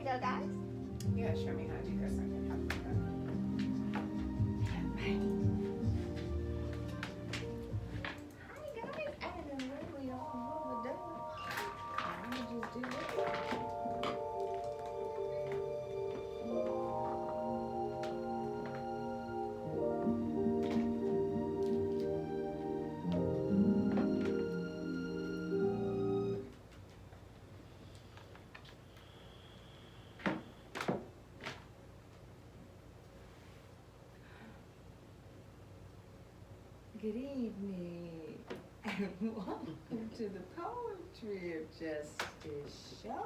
you go, guys. Yeah, show me how to do this. I can help with that. Hi, guys. I don't know what we are doing. I'm gonna just do it. Good evening, and welcome to the Poetry of Justice show.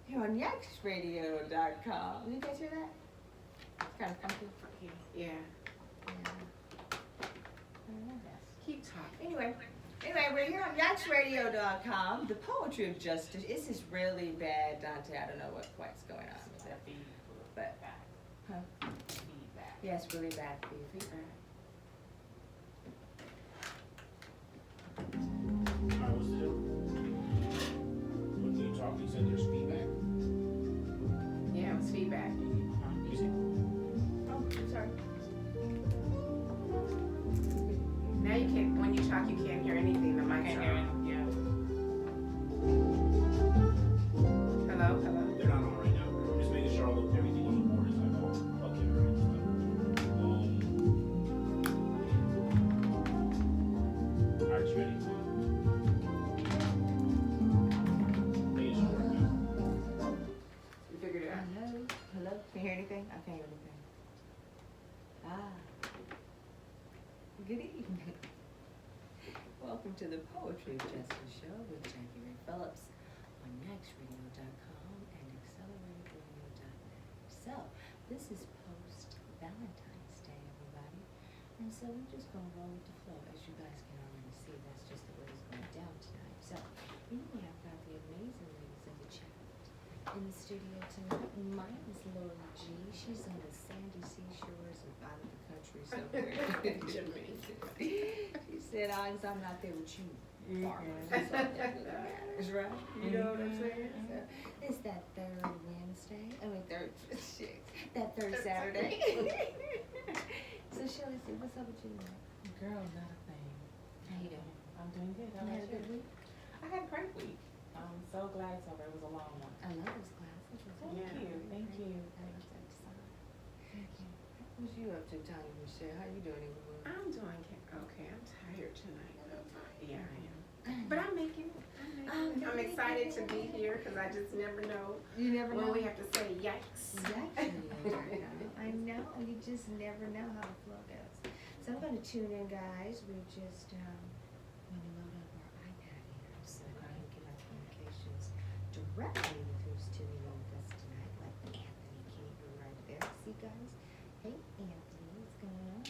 Here on YakesRadio.com. Did you guys hear that? It's kind of funky. Yeah. Yeah. I don't know. Keep talking. Anyway, we're here on YakesRadio.com. The Poetry of Justice. This is really bad, Dante. I don't know what's going on with that. But, huh? Feedback. Yeah, it's really bad feedback. Alright, what's the deal? When you talk, you said there's feedback? Yeah, it was feedback. Easy. Oh, I'm sorry. Now you can't, when you talk, you can't hear anything. The mic's on. Yeah. Hello, hello. They're not on right now. I'm just making sure everything on the board is like all fucking right and stuff. Alright, you ready? Making sure we're good. You figured it out. Hello? Hello? Can you hear anything? I can't hear anything. Good evening. Welcome to the Poetry of Justice show with Jackie Ray Phillips on YakesRadio.com and AccelerateRadio.net. So, this is post-Valentine's Day, everybody. And so we're just going to roll with the flow. As you guys can already see, that's just the way it's going down tonight. So, anyway, I've got the amazing ladies of the chat in the studio tonight. Mine is Lori G. She's on the sandy seashores of out of the country somewhere. She said, I'm not there with you, farmers. That's all that really matters, right? You know what I'm saying? So, it's that third Wednesday. That third Saturday. So, Shelly, see, what's up with you? Girl, not a thing. How you doing? I'm doing good. How You had a about good you? week? I had a great week. I'm so glad it's over. It was a long one. I love this class. Thank Yeah. you. Thank you. Thank you. What you up to, Tanya Michelle? How you doing, everyone? I'm doing okay. I'm tired tonight. Yeah, I am. But I'm making it. I'm excited to be here because I just never know You never when know. we have to say yikes. I know. You just never know how the flow goes. So I'm going to tune in, guys. We're just going to load up our iPad here so I can get our communications directly with who's tuning in with us tonight, like Anthony King right there. See, guys? Hey, Anthony, what's going on?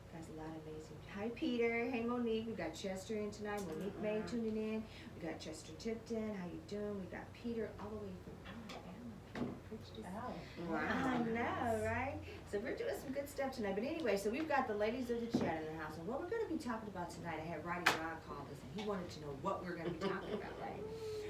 Guys, a lot of amazing. Hi, Peter. Hey, Monique. We got Chester in tonight. Monique May tuning in. We got Chester Tipton. How you doing? We got Peter all the way from Alabama. Peter preached his Ow. I know, right? So we're doing some good stuff tonight. But anyway, so we've got the ladies of the chat in the house. And what we're going to be talking about tonight, I had Roddy Rod call us, and he wanted to know what we're going to be talking about, right?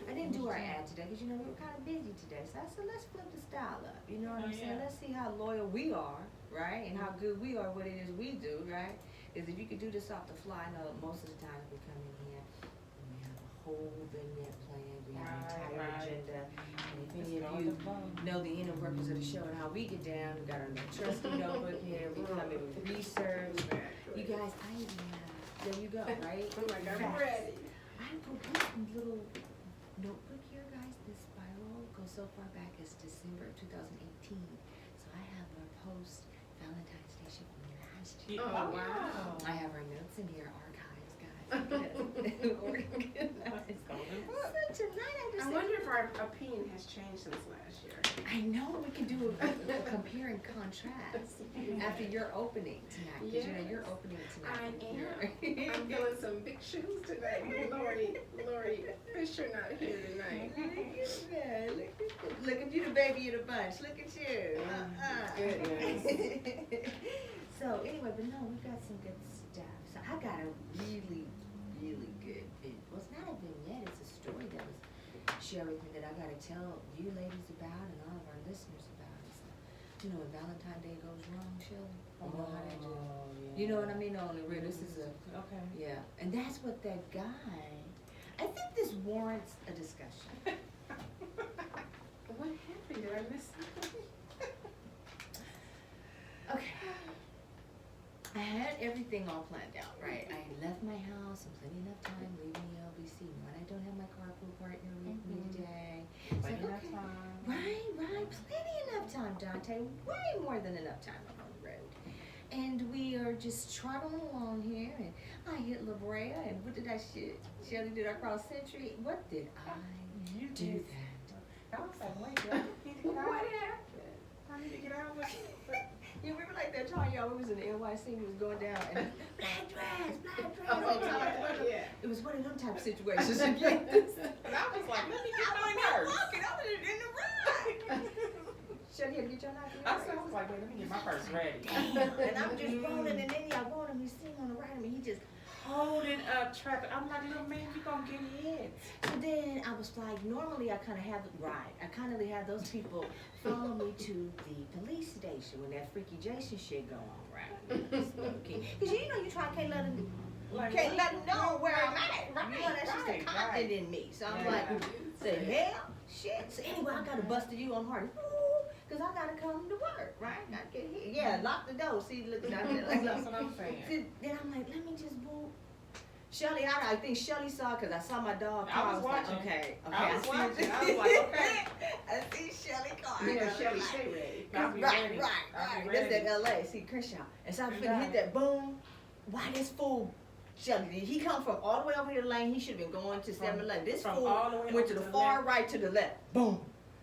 I didn't do our ad today because, we were kind of busy today. So I said, let's flip the style up. You know what I'm saying? Yeah. Let's see how loyal we are, right? And how good we are, what it is we do, right? Because if you could do this off the fly, I know most of the time we come in here and we have a whole vignette planned. We have an entire agenda. And if any of you know the inner workings of the show and how we get down, we got our trusty notebook here. We come in with research. You guys, I even have, there you go, right? I'm like, I'm Facts. ready. I put this little notebook here, guys. This spiral goes so far back as December of 2018. So I have our post Valentine's Day shit from last year. Oh, wow. I have our notes in here, archives, guys. Organized. So tonight I just I wonder if our opinion has changed since last year. I know we can do a compare and contrast after your opening tonight. Because you're opening tonight. I am. You're- I'm feeling some big shoes today. Lori Fisher not here tonight. Look at you, the baby in the bunch. Look at you. Goodness. So anyway, but no, we've got some good stuff. So I got a really, really good. Well, it's not a vignette. It's a story that was share with me that I gotta tell you ladies about and all of our listeners about is, you know, when Valentine's Day goes wrong, Shelley, you know how that do. You know what I mean? On the real, this is a, Okay. yeah, and that's what that guy, I think this warrants a discussion. What happened? Did I miss something? Okay. I had everything all planned out, right? I had left my house in plenty enough time leaving the LBC. When I don't have my carpool partner with me today. It's Plenty like, enough okay. time. Right, plenty enough time, Dante. Way more than enough time I'm on the road. And we are just trotting along here, and I hit La Brea, and what did I shoot? Shelley, did I cross Century? What did I You do did. that? I was like, wait, do I need to get out? What happened? I need to get out with You remember like that time y'all we was in the NYC, we was going down, and black dress, Oh, like, Tom, yeah. it was one of them type of situations again. And I was like, let me get my purse. Walking over in the ride. Shelley had to get your knife. I was like, wait, let me get my purse ready. And I'm just rolling, and then y'all going, and we sitting on the right of me, he just. Holding up traffic. I'm like, little man, you gonna get hit. So then I was like, normally I kind of have I kind of have those people follow me to the police station when that freaky Jason shit go on, right? Because you know you can't let them know where I'm at. You know that's just a confident in me. So I'm like, the hell, shit. So anyway, I gotta busted you on hard. Cause I gotta come to work, right? Gotta get here. Yeah, lock the door. See, look out there. That's what I'm saying. Then I'm like, let me just boo. Shelley, I think Shelley saw it because I saw my dog I car. was Like, watching. okay. I was see watching. I was like, okay. I see Shelley car. You know, I was Shelley, like, stay ready. I'll be right, ready. right, I'll be right. That's ready. at LA. See Crenshaw. And so I You finna got hit it. that boom. Why this fool? Shelley, he come from all the way over here to the lane. He should have been going to 7-Eleven. This from fool all the way went to over the to the far left. right to the left. Boom.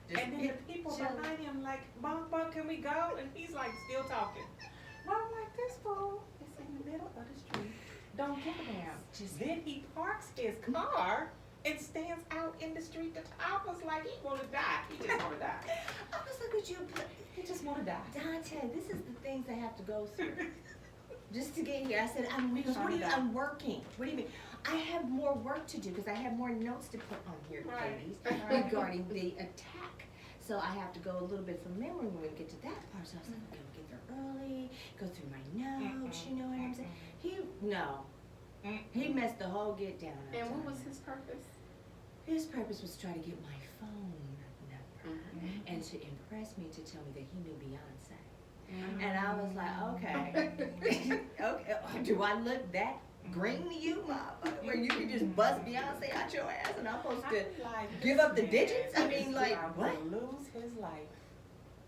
Just And then hit the people Shelley. behind him like, Bunk, can we go? And he's like still talking. And I'm like, this fool is in the middle of the street. Don't give a damn. Then he parks his car and stands out in the street. I was like, he wanna die. He just wanna die. I was like, would you He just wanna die. Dante, this is the things I have to go through. Just to get here, I said, I'm working. What do you mean? I have more work to do because I have more notes to put on here, Right. ladies, Right. regarding the attack. So I have to go a little bit from memory when we get to that part. So I was like, okay, get there early, go through my notes, you know what I'm saying? He messed the whole get down. I'm And what telling was you. his purpose? His purpose was to try to get my phone number and to impress me to tell me that he knew Beyonce. And I was like, okay, okay. Do I look that green to you, motherfucker? Where you can just bust Beyonce out your ass, and I'm supposed to Like, give up the this digits? I man mean, is like, about what? to lose his life.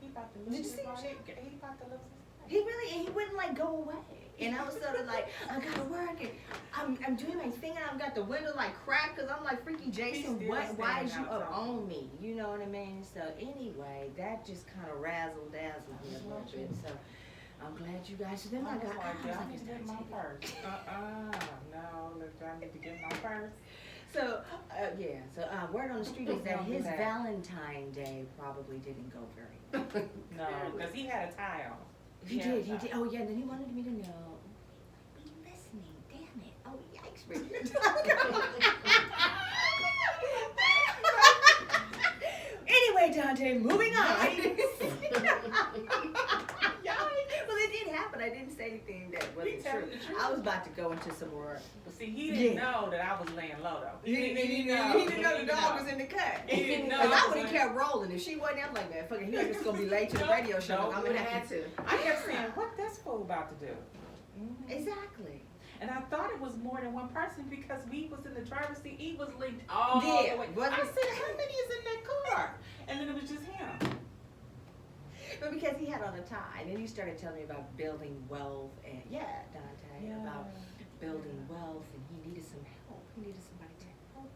He about to lose Did you his see life. him? He about to lose his life. He really, and he wouldn't like go away. And I was sort of like, I gotta work, and I'm doing my thing, and I've got the window like cracked, cause I'm like, freaky Jason, still why is you standing up outside. on me? You know what I mean? So anyway, that just kind of razzle dazzled me a little bit. So I'm glad you guys. So then I got, I was I like, need is to get my that purse. No, look, I need to get my purse. So, yeah, so word on the street is that Don't do his that. Valentine Day probably didn't go very well. No, because he had a tie on. He Yeah, did, he no. did. Oh, yeah, and then he wanted me to know. Be listening, damn it. Oh, yikes, Richard. Anyway, Dante, moving on. Well, it did happen. I didn't say anything that wasn't telling true. the truth. I was about to go into some more. But see, he didn't Yeah. know that I was laying low though. He didn't know the dog was in the cut. He didn't know. Because I I would was have like- kept rolling. If she wasn't, I'm like, man, fuck it. He was just going to be late to the radio show. No, I'm Would going to have have had to. to. I kept saying, what this fool about to do? Exactly. And I thought it was more than one person because we was in the driver's seat. He was linked all Yeah, the way. wasn't I it? said, how many is in that car? And then it was just him. But because he had on a tie, and then he started telling me about building wealth, and Dante, about building wealth, and he needed some help. He needed somebody to help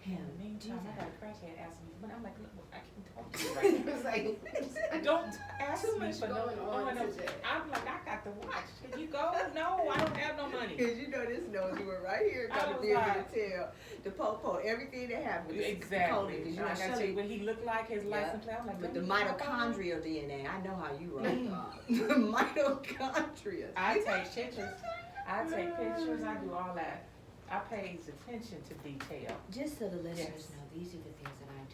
him In the do meantime, I that. got a crackhead asking me, but I'm like, look, I can't talk to you right now. It was like, Don't ask Too me much for no. going on today. I'm like, I got to watch. Can you go? No, I don't have no money. Because you know this knows you were right here I going to was be able like- to tell the po everything that happened with the Exactly. because you I know gotta tell Shelley you what he looked like, his Yeah. license plate. I'm like, with let the me get my phone. mitochondrial DNA. I know how you roll. Mitochondria. I take pictures. I take pictures. I do all that. I pays attention to detail. Just so the listeners Yes. know, these are the things that I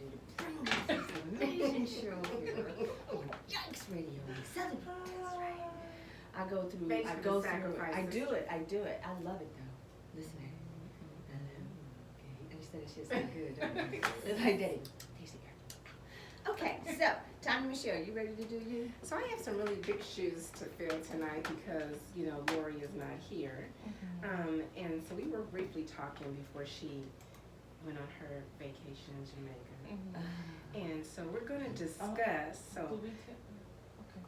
I go through, Thanks I for go the through it. I sacrifices. do it, I do it. I love it though. Listen to it. I love it. Okay. And you said it's just so good, don't you? It's like Daddy, taste it here. Okay, so, Tommy Michelle, you ready to do you? So I have some really big shoes to fill tonight because, you know, Lori is not here. And so we were briefly talking before she went on her vacation in Jamaica. And so we're gonna discuss, so. Do we okay,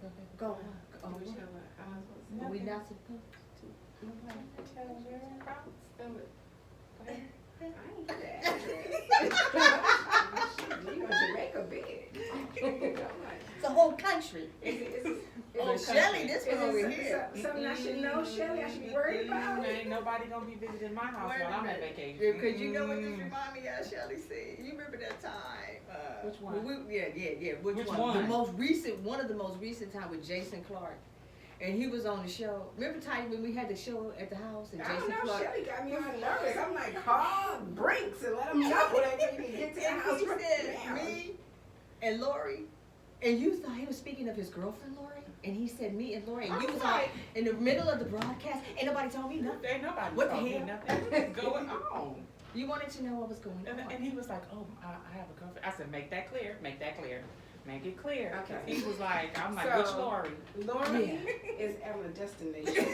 go ahead. Go on. Oh, Do we what? tell her? I was supposed to say. Are we not supposed to? Tell her your problems. Spell it. Go ahead. I ain't get the address. You know, Jamaica big. I'm like, It's a whole country. is Oh, it Shelly, this one over is it here. something I should know, Shelly? I should be worried about? Ain't nobody gonna be visiting my house Wait a while I'm on minute. vacation. Because you know what this remind me of, Shelly said? You remember that time? Which one? Yeah. Which Which one? one? The most recent, one of the most recent time with Jason Clark. And he was on the show. Remember Tiny when we had the show at the house and I don't Jason know, Clark? Shelly got me all nervous. I'm like, call Brinks and let them know when I need to get to the And house he right said, now. me and Lori, and you thought he was speaking of his girlfriend, Lori? And he said me and Lori, and you I'm was like- like in the middle of the broadcast, ain't nobody told me nothing. Ain't nobody What the told me hell? nothing. What's going on? You wanted to know what was going And on. he was like, oh, I have a girlfriend. I said, make that clear, make that clear. Make it clear. 'Cause Okay. he was like, I'm like, So- which Lori? Lori is at a destination.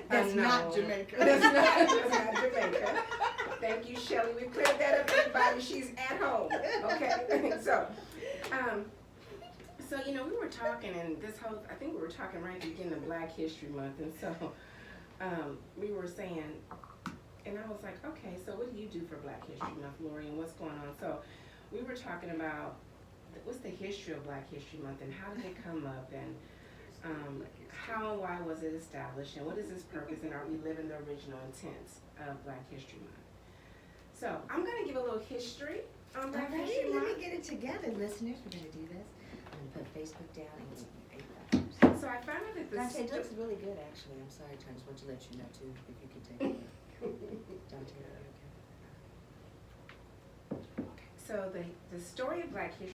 That's not unknown. Jamaica. That's not Jamaica. Thank you, Shelly. We cleared that up, everybody. She's at home. Okay. So you know, we were talking, and I think we were talking right at the beginning of Black History Month, and so we were saying, and I was like, okay, so what do you do for Black History Month, Lori, and what's going on? So we were talking about what's the history of Black History Month, and how did it come up, and how and why was it established, and what is its purpose, and are we living the original intent of Black History Month? So I'm gonna give a little history on Black Alright, History let Month. me get it together, listeners. We're gonna do this. I'm gonna put Facebook down and give you $8. So I found out that Dante, it this. looks really good, actually. I'm sorry, Tom. Just want to let you know too, if you could take it. Dante, okay. So the story of Black History